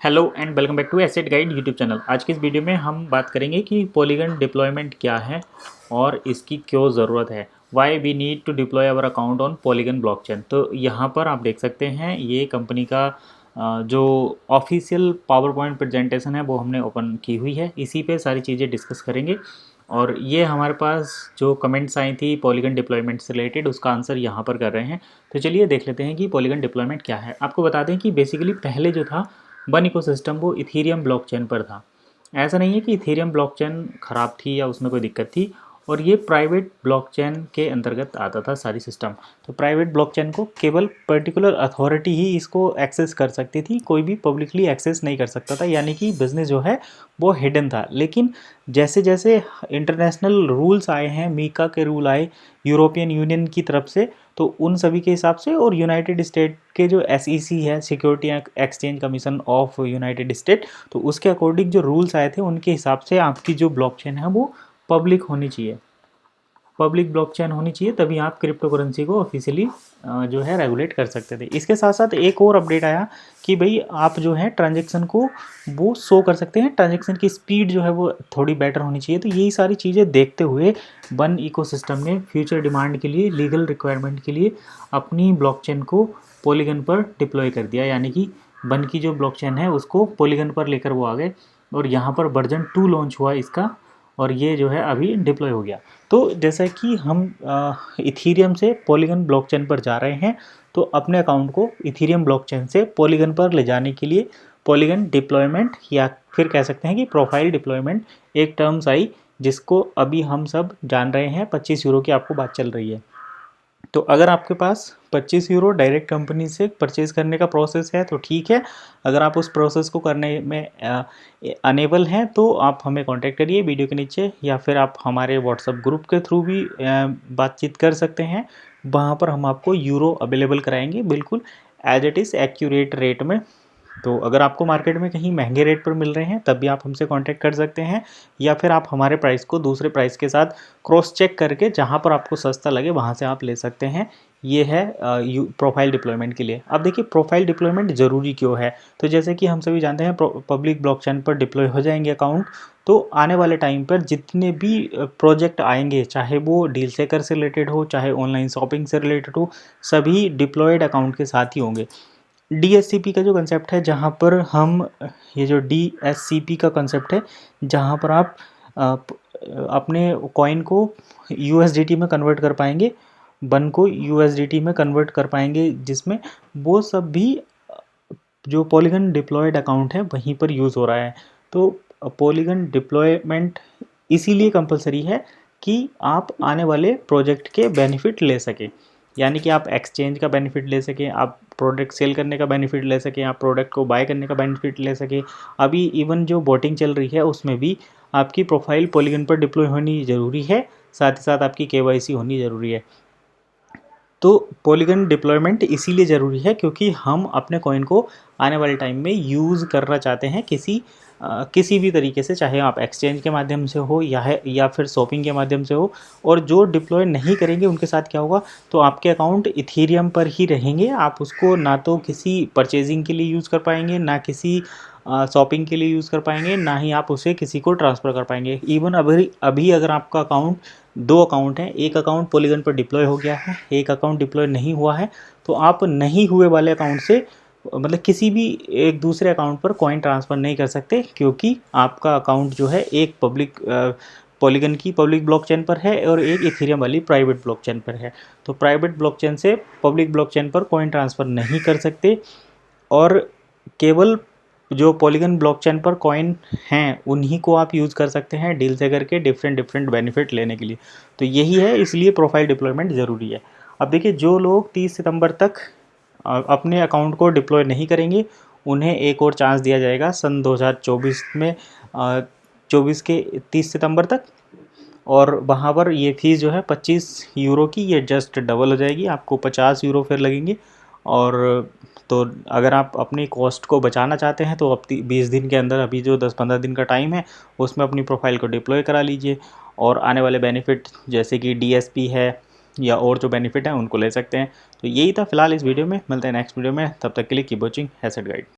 Hello and welcome back to asset guide YouTube channel. आज की इस वीडियो में हम बात करेंगे कि पॉलीगन डिप्लॉयमेंट क्या है और इसकी क्यों ज़रूरत है। Why we need to deploy our account on Polygon blockchain. तो यहाँ पर आप देख सकते हैं ये कंपनी का जो ऑफिशियल पावर पॉइंट प्रेजेंटेशन है वो हमने ओपन की हुई है। इसी पे सारी चीज़ें डिस्कस करेंगे और ये हमारे पास जो कमेंट्स आई थी पॉलीगन डिप्लॉयमेंट से रिलेटेड उसका आंसर यहाँ पर कर रहे हैं। तो चलिए देख लेते हैं कि पॉलीगन डिप्लॉयमेंट क्या है। आपको बता दें कि बेसिकली पहले जो था वन इकोसिस्टम वो इथेरियम ब्लॉकचेन पर था। ऐसा नहीं है कि इथेरियम ब्लॉकचेन ख़राब थी या उसमें कोई दिक्कत थी, और ये प्राइवेट ब्लॉकचेन के अंतर्गत आता था सारी सिस्टम। तो प्राइवेट ब्लॉकचेन को केवल पर्टिकुलर अथॉरिटी ही इसको एक्सेस कर सकती थी, कोई भी पब्लिकली एक्सेस नहीं कर सकता था, यानी कि बिज़नेस जो है वो हिडन था। लेकिन जैसे जैसे इंटरनेशनल रूल्स आए हैं, मीका के रूल आए यूरोपियन यूनियन की तरफ से, तो उन सभी के हिसाब से, और यूनाइटेड स्टेट के जो SEC है, security exchange commission of United state, तो उसके अकॉर्डिंग जो रूल्स आए थे उनके हिसाब से आपकी जो ब्लॉकचेन है वो पब्लिक होनी चाहिए, पब्लिक ब्लॉकचेन होनी चाहिए, तभी आप क्रिप्टो करेंसी को ऑफिशियली जो है रेगुलेट कर सकते थे। इसके साथ साथ एक और अपडेट आया कि भाई आप जो है ट्रांजैक्शन को वो शो कर सकते हैं, ट्रांजैक्शन की स्पीड जो है वो थोड़ी बेटर होनी चाहिए। तो यही सारी चीज़ें देखते हुए वन इकोसिस्टम ने फ्यूचर डिमांड के लिए, लीगल रिक्वायरमेंट के लिए अपनी ब्लॉकचेन को पॉलीगन पर डिप्लॉय कर दिया, यानी कि वन की जो ब्लॉकचेन है उसको पॉलीगन पर लेकर वो आ गए और यहाँ पर वर्जन 2 लॉन्च हुआ इसका, और ये जो है अभी डिप्लॉय हो गया। तो जैसा कि हम इथीरियम से पॉलीगन ब्लॉकचेन पर जा रहे हैं, तो अपने अकाउंट को इथीरियम ब्लॉकचेन से पॉलीगन पर ले जाने के लिए पॉलीगन डिप्लॉयमेंट, या फिर कह सकते हैं कि प्रोफाइल डिप्लॉयमेंट, एक टर्म्स आई जिसको अभी हम सब जान रहे हैं। 25 यूरो की आपको बात चल रही है। तो अगर आपके पास 25 यूरो डायरेक्ट कंपनी से परचेज़ करने का प्रोसेस है तो ठीक है। अगर आप उस प्रोसेस को करने में अनेबल हैं तो आप हमें कांटेक्ट करिए वीडियो के नीचे, या फिर आप हमारे व्हाट्सएप ग्रुप के थ्रू भी बातचीत कर सकते हैं। वहाँ पर हम आपको यूरो अवेलेबल कराएंगे बिल्कुल as it is accurate rate में। तो अगर आपको मार्केट में कहीं महंगे रेट पर मिल रहे हैं तब भी आप हमसे कांटेक्ट कर सकते हैं, या फिर आप हमारे प्राइस को दूसरे प्राइस के साथ क्रॉस चेक करके जहां पर आपको सस्ता लगे वहां से आप ले सकते हैं। ये है प्रोफाइल डिप्लॉयमेंट के लिए। अब देखिए प्रोफाइल डिप्लॉयमेंट ज़रूरी क्यों है। तो जैसे कि हम सभी जानते हैं पब्लिक ब्लॉकचेन पर डिप्लॉय हो जाएंगे अकाउंट, तो आने वाले टाइम पर जितने भी प्रोजेक्ट आएंगे, चाहे वो डील सेकर से रिलेटेड हो, चाहे ऑनलाइन शॉपिंग से रिलेटेड हो, सभी डिप्लॉयड अकाउंट के साथ ही होंगे। DSCP का जो कंसेप्ट है, जहाँ पर हम, ये जो DSCP का कंसेप्ट है जहाँ पर आप अपने कॉइन को USDT में कन्वर्ट कर पाएंगे, बन को USDT में कन्वर्ट कर पाएंगे, जिसमें वो सब भी जो पॉलीगन डिप्लॉयड अकाउंट है वहीं पर यूज़ हो रहा है। तो पॉलीगन डिप्लॉयमेंट इसीलिए कंपलसरी है कि आप आने वाले प्रोजेक्ट के बेनिफिट ले सकें, यानी कि आप एक्सचेंज का बेनिफिट ले सकें, आप प्रोडक्ट सेल करने का बेनिफिट ले सकें, आप प्रोडक्ट को बाय करने का बेनिफिट ले सकें। अभी इवन जो वोटिंग चल रही है उसमें भी आपकी प्रोफाइल पॉलीगन पर डिप्लॉय होनी ज़रूरी है, साथ ही साथ आपकी KYC होनी ज़रूरी है। तो पॉलीगन डिप्लॉयमेंट इसीलिए ज़रूरी है क्योंकि हम अपने कॉइन को आने वाले टाइम में यूज़ करना चाहते हैं किसी भी तरीके से, चाहे आप एक्सचेंज के माध्यम से हो या फिर शॉपिंग के माध्यम से हो। और जो डिप्लॉय नहीं करेंगे उनके साथ क्या होगा, तो आपके अकाउंट इथेरियम पर ही रहेंगे। आप उसको ना तो किसी परचेजिंग के लिए यूज़ कर पाएंगे, ना किसी शॉपिंग के लिए यूज़ कर पाएंगे, ना ही आप उसे किसी को ट्रांसफ़र कर पाएंगे। इवन अभी अगर आपका अकाउंट, दो अकाउंट हैं, एक अकाउंट पॉलीगन पर डिप्लॉय हो गया है, एक अकाउंट डिप्लॉय नहीं हुआ है, तो आप नहीं हुए वाले अकाउंट से, मतलब किसी भी एक दूसरे अकाउंट पर कॉइन ट्रांसफ़र नहीं कर सकते, क्योंकि आपका अकाउंट जो है एक पॉलीगन की पब्लिक ब्लॉकचेन पर है और एक इथेरियम वाली प्राइवेट ब्लॉकचेन पर है। तो प्राइवेट ब्लॉकचेन से पब्लिक ब्लॉकचेन पर कॉइन ट्रांसफ़र नहीं कर सकते, और केवल जो पॉलीगन ब्लॉकचेन पर कॉइन हैं उन्हीं को आप यूज़ कर सकते हैं डील से करके डिफरेंट बेनिफिट लेने के लिए। तो यही है, इसलिए प्रोफाइल डिप्लॉयमेंट ज़रूरी है। अब देखिए जो लोग 30 सितंबर तक अपने अकाउंट को डिप्लॉय नहीं करेंगे उन्हें एक और चांस दिया जाएगा सन 2024 में, 24 के 30 सितंबर तक। और वहाँ पर ये फ़ीस जो है 25 यूरो की, ये जस्ट डबल हो जाएगी, आपको 50 यूरो फिर लगेंगे। और तो अगर आप अपनी कॉस्ट को बचाना चाहते हैं तो अब 20 दिन के अंदर, अभी जो 10-15 दिन का टाइम है उसमें अपनी प्रोफाइल को डिप्लॉय करा लीजिए, और आने वाले बेनिफिट जैसे कि DSP है या और जो बेनिफिट है उनको ले सकते हैं। तो यही था फिलहाल इस वीडियो में, मिलते हैं नेक्स्ट वीडियो में, तब तक के लिए कीप वॉचिंग एसेट गाइड।